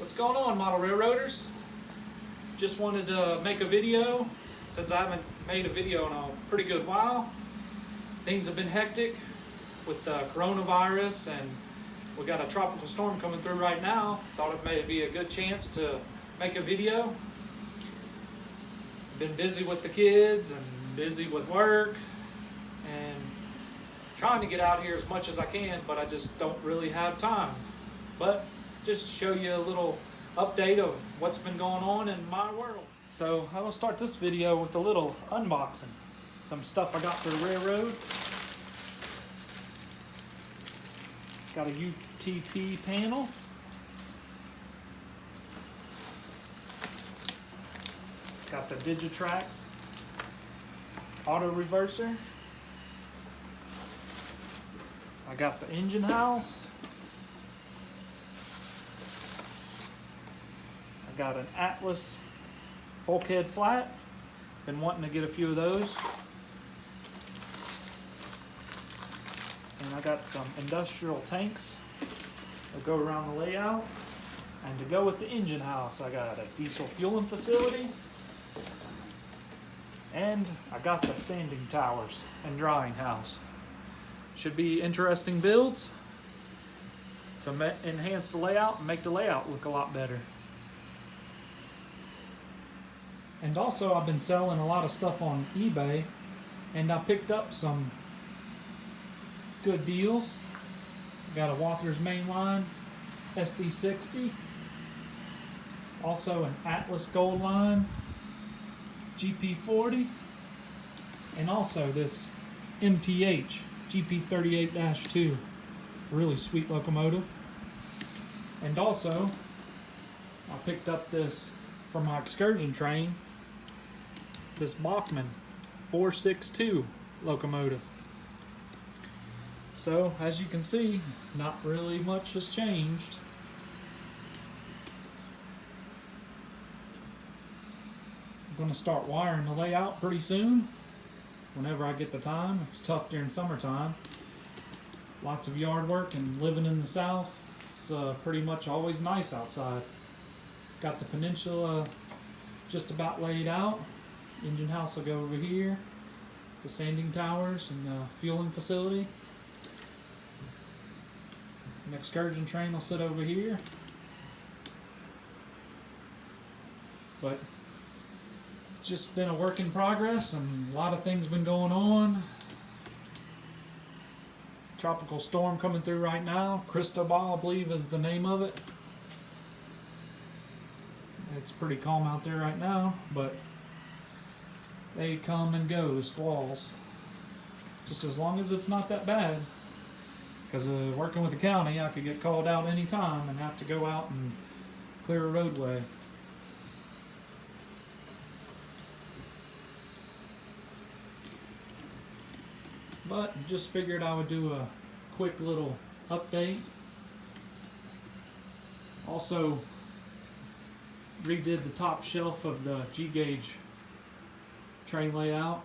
What's going on, model railroaders? Just wanted to make a video since I haven't made a video in a pretty good while. Things have been hectic with the coronavirus, and we got a tropical storm coming through right now. Thought it may be a good chance to make a video. Been busy with the kids and busy with work and trying to get out here as much as I can, but I just don't really have time. But just to show you a little update of what's been going on in my world. So I will start this video with a little unboxing. Some stuff I got for the railroad. Got a UTP panel. Got the Digitrax auto reverser. I got the engine house. I got an Atlas bulkhead flat. Been wanting to get a few of those. And I got some industrial tanks that go around the layout. And to go with the engine house, I got a diesel fueling facility. And I got the sanding towers and drying house. Should be interesting builds to enhance the layout and make the layout look a lot better. And also I've been selling a lot of stuff on eBay, and I picked up some good deals. Got a Walther's Mainline SD60, also an Atlas Goldline GP40, and also this MTH GP38-2, really sweet locomotive. And also I picked up this for my excursion train, this Bachmann 462 locomotive. So as you can see, not really much has changed. I'm going to start wiring the layout pretty soon, whenever I get the time. It's tough during summertime. Lots of yard work, and living in the south, it's pretty much always nice outside. Got the peninsula just about laid out. Engine house will go over here. The sanding towers and the fueling facility. An excursion train will sit over here. But it's just been a work in progress, and a lot of things been going on. Tropical storm coming through right now. Cristobal, I believe, is the name of it. It's pretty calm out there right now, but they come and go, squalls. Just as long as it's not that bad. Because working with the county, I could get called out anytime and have to go out and clear a roadway. But just figured I would do a quick little update. Also redid the top shelf of the G-gauge train layout.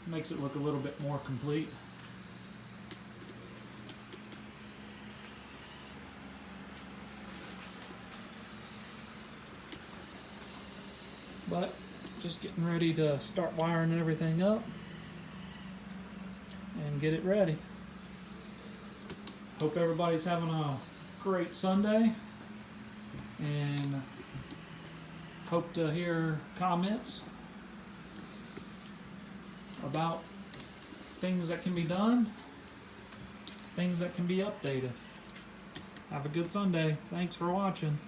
Makes it look a little bit more complete. But just getting ready to start wiring everything up and get it ready. Hope everybody's having a great Sunday, and hope to hear comments about things that can be done, things that can be updated. Have a good Sunday. Thanks for watching.